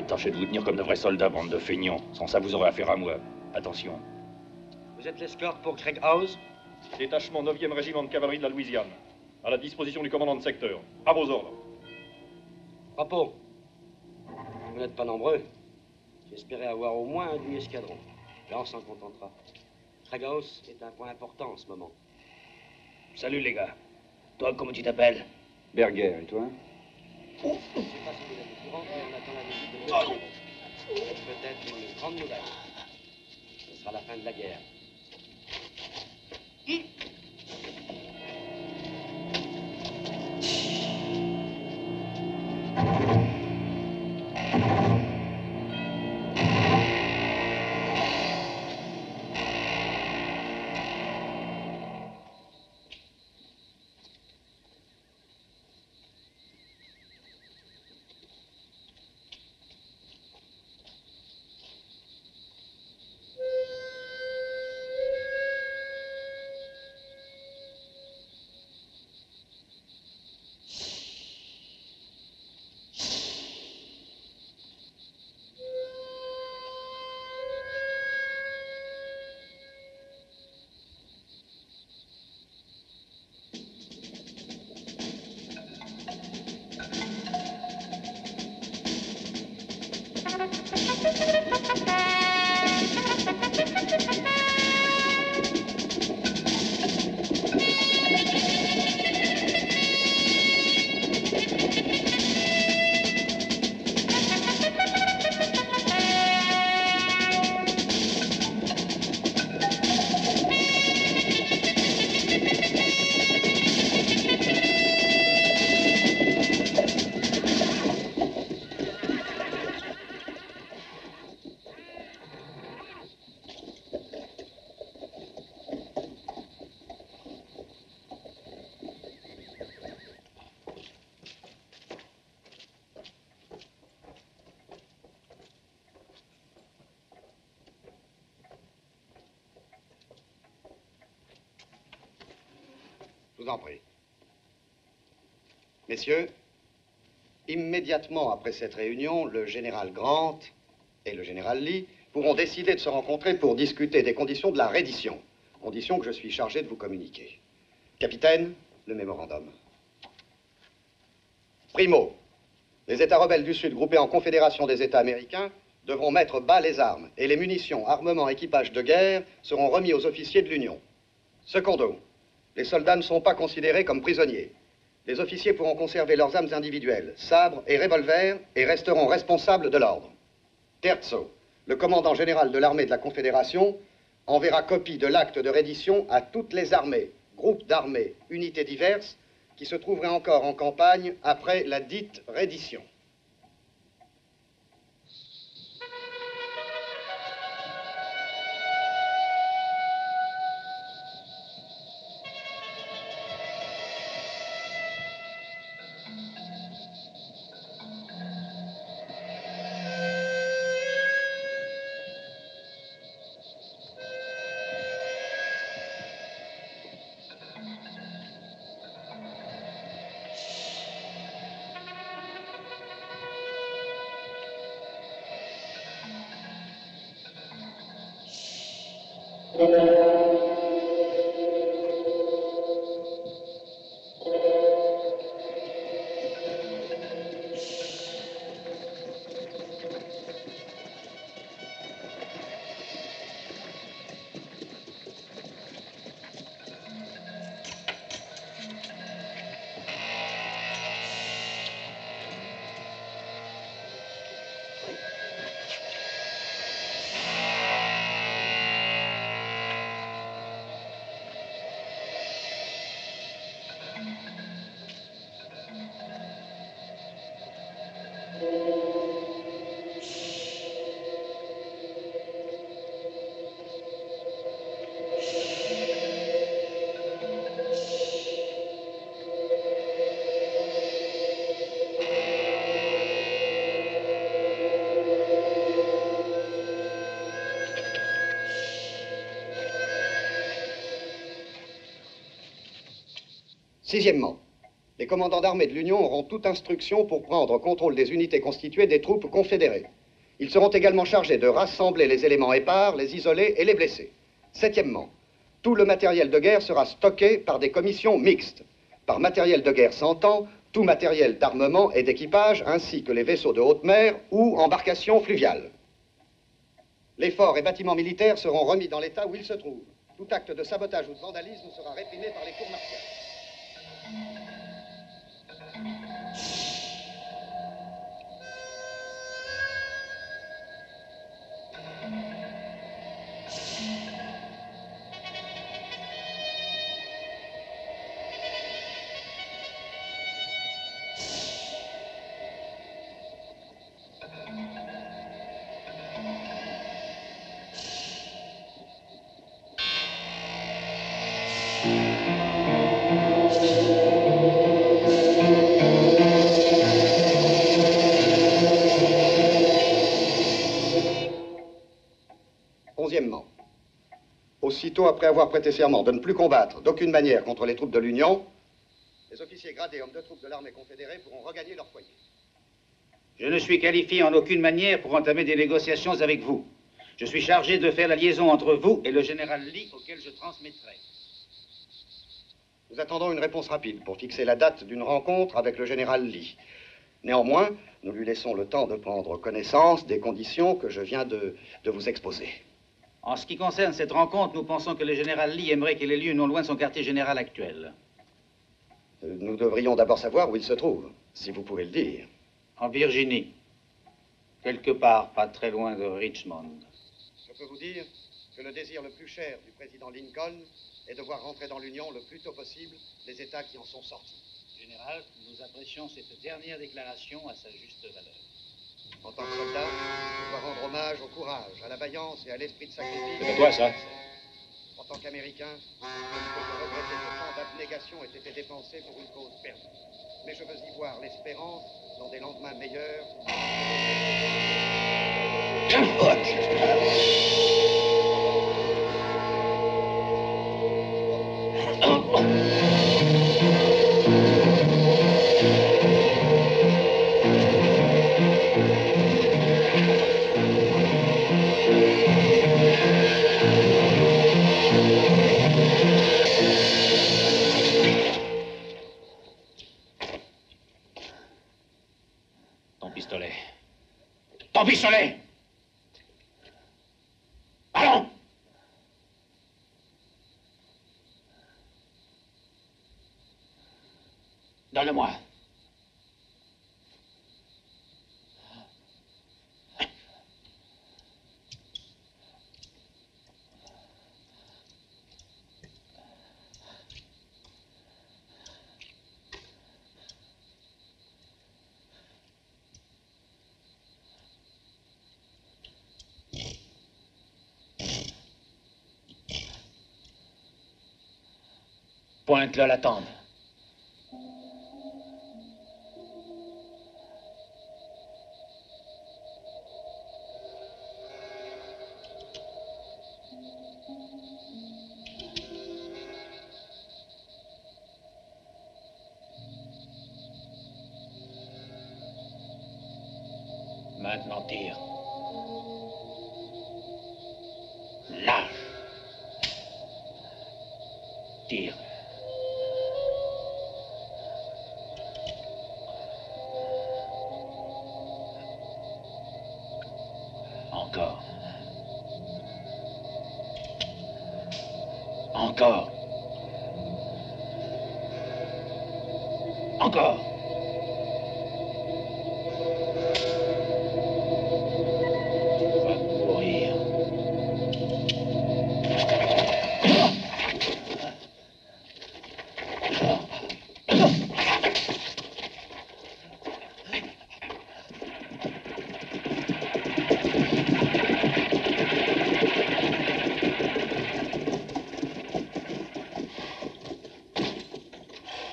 Tâchez de vous tenir comme de vrais soldats, bande de feignants. Sans ça, vous aurez affaire à moi. Attention. Vous êtes l'escorte pour Craig House? Détachement 9e régiment de cavalerie de la Louisiane. À la disposition du commandant de secteur. À vos ordres. Rapport. Vous n'êtes pas nombreux. J'espérais avoir au moins un demi-escadron. Là, on s'en contentera. Craig House est un point important en ce moment. Salut, les gars. Toi, comment tu t'appelles? Berger, et toi? Je ne sais pas si vous êtes au courant, mais on attend la visite de Louis. C'est peut-être une grande nouvelle. Ce sera la fin de la guerre. Je vous en prie. Messieurs, immédiatement après cette réunion, le général Grant et le général Lee pourront décider de se rencontrer pour discuter des conditions de la reddition. Conditions que je suis chargé de vous communiquer. Capitaine, le mémorandum. Primo, les États rebelles du Sud groupés en confédération des États américains devront mettre bas les armes et les munitions, armements, équipages de guerre seront remis aux officiers de l'Union. Secondo, les soldats ne sont pas considérés comme prisonniers. Les officiers pourront conserver leurs armes individuelles, sabres et revolvers, et resteront responsables de l'ordre. Terzo, le commandant général de l'armée de la Confédération enverra copie de l'acte de reddition à toutes les armées, groupes d'armées, unités diverses, qui se trouveraient encore en campagne après la dite reddition. Sixièmement, les commandants d'armée de l'Union auront toute instruction pour prendre contrôle des unités constituées des troupes confédérées. Ils seront également chargés de rassembler les éléments épars, les isoler et les blesser. Septièmement, tout le matériel de guerre sera stocké par des commissions mixtes. Par matériel de guerre s'entend tout matériel d'armement et d'équipage, ainsi que les vaisseaux de haute mer ou embarcations fluviales. Les forts et bâtiments militaires seront remis dans l'état où ils se trouvent. Tout acte de sabotage ou de vandalisme sera réprimé par les cours martiales. Onzièmement, aussitôt après avoir prêté serment de ne plus combattre d'aucune manière contre les troupes de l'Union, les officiers gradés hommes de troupes de l'armée confédérée pourront regagner leur foyer. Je ne suis qualifié en aucune manière pour entamer des négociations avec vous. Je suis chargé de faire la liaison entre vous et le général Lee, auquel je transmettrai. Nous attendons une réponse rapide pour fixer la date d'une rencontre avec le général Lee. Néanmoins, nous lui laissons le temps de prendre connaissance des conditions que je viens de vous exposer. En ce qui concerne cette rencontre, nous pensons que le général Lee aimerait qu'elle ait lieu non loin de son quartier général actuel. Nous devrions d'abord savoir où il se trouve, si vous pouvez le dire. En Virginie. Quelque part, pas très loin de Richmond. Je peux vous dire que le désir le plus cher du président Lincoln est de voir rentrer dans l'Union le plus tôt possible les États qui en sont sortis. Général, nous apprécions cette dernière déclaration à sa juste valeur. En tant que soldat, je dois rendre hommage au courage, à la vaillance et à l'esprit de sacrifice. C'est à toi, ça. En tant qu'Américain, je ne peux que regretter que tant d'abnégation ait été dépensée pour une cause perdue. Mais je veux y voir l'espérance dans des lendemains meilleurs. Ton pistolet! Allons! Donne-le-moi. Pointe-le à la tente. Maintenant, tire. Lâche. Tire. Encore. Encore. Encore. Tu vas mourir.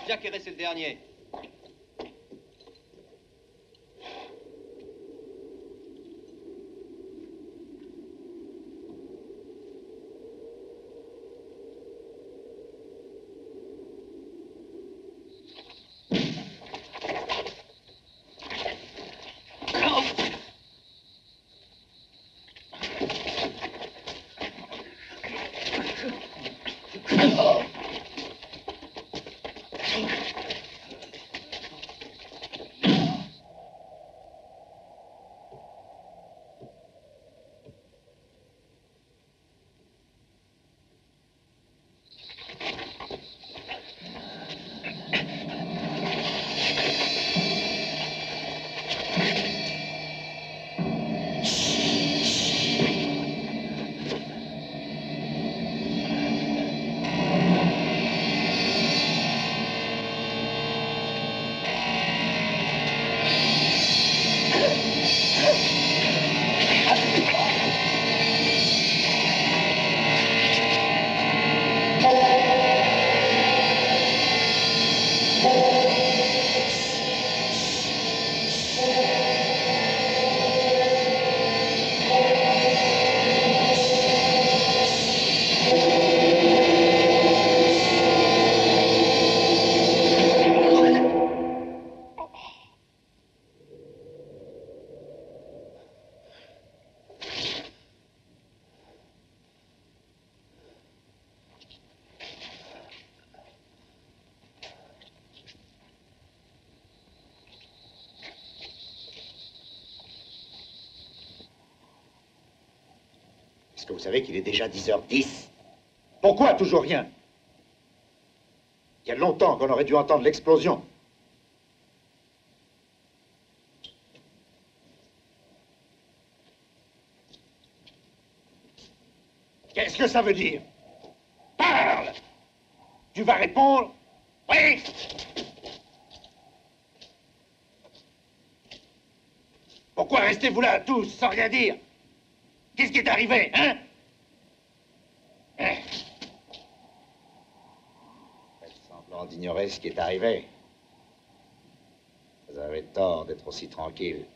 Jack est resté le dernier. Est-ce que vous savez qu'il est déjà 10h10? Pourquoi toujours rien? Il y a longtemps qu'on aurait dû entendre l'explosion. Qu'est-ce que ça veut dire? Parle! Tu vas répondre? Oui! Pourquoi restez-vous là, tous, sans rien dire? Qu'est-ce qui est arrivé, hein? Faites semblant d'ignorer ce qui est arrivé. Vous avez tort d'être aussi tranquille.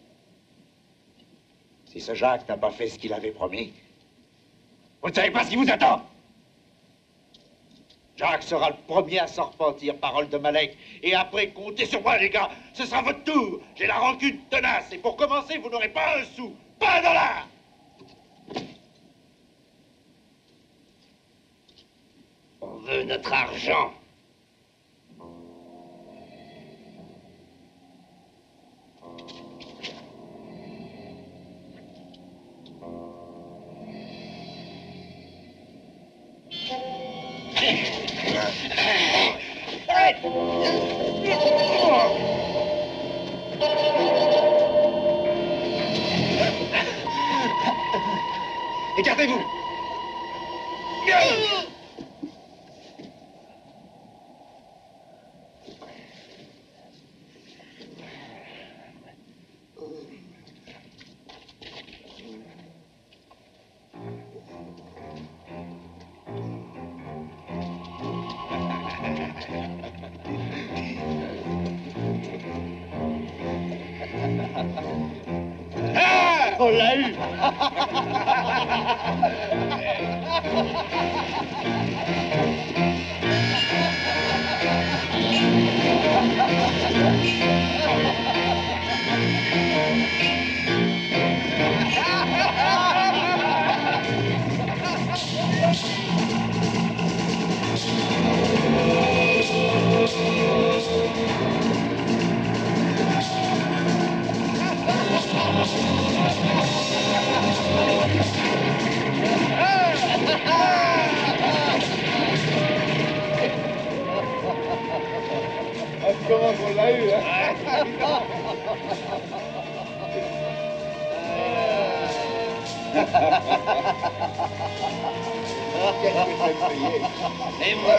Si ce Jacques n'a pas fait ce qu'il avait promis, vous ne savez pas ce qui vous attend. Jacques sera le premier à s'en repentir, parole de Malek. Et après, comptez sur moi, les gars. Ce sera votre tour. J'ai la rancune tenace. Et pour commencer, vous n'aurez pas un sou. Pas un dollar. On veut notre argent. Écartez-vous! On l'a eu. Comment on l'a eu, hein? Et moi?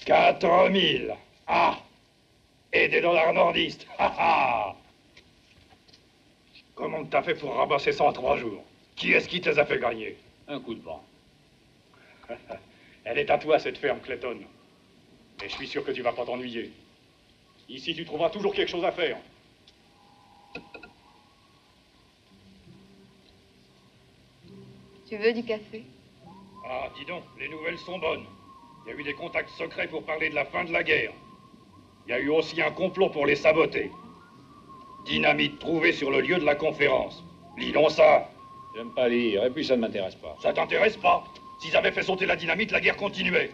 $4 000. Ah! Et des dollars nordistes. Comment t'as fait pour ramasser ça en 3 jours? Qui est-ce qui te les a fait gagner? Un coup de vent. Elle est à toi, cette ferme, Clayton. Et je suis sûr que tu vas pas t'ennuyer. Ici, tu trouveras toujours quelque chose à faire. Tu veux du café? Ah, dis donc, les nouvelles sont bonnes. Il y a eu des contacts secrets pour parler de la fin de la guerre. Il y a eu aussi un complot pour les saboter. Dynamite trouvée sur le lieu de la conférence. Lis donc ça. J'aime pas lire, et puis ça ne m'intéresse pas. Ça t'intéresse pas? S'ils avaient fait sauter la dynamite, la guerre continuait.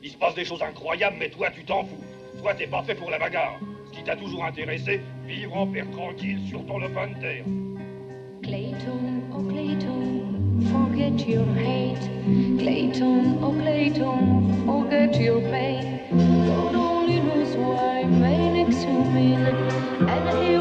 Il se passe des choses incroyables, mais toi, tu t'en fous. Toi, t'es pas fait pour la bagarre. Ce qui t'a toujours intéressé, vivre en père tranquille sur ton lopin de terre. Clayton, oh Clayton, forget your hate. Clayton, oh Clayton, forget your pain. God only knows why, man next to me, and he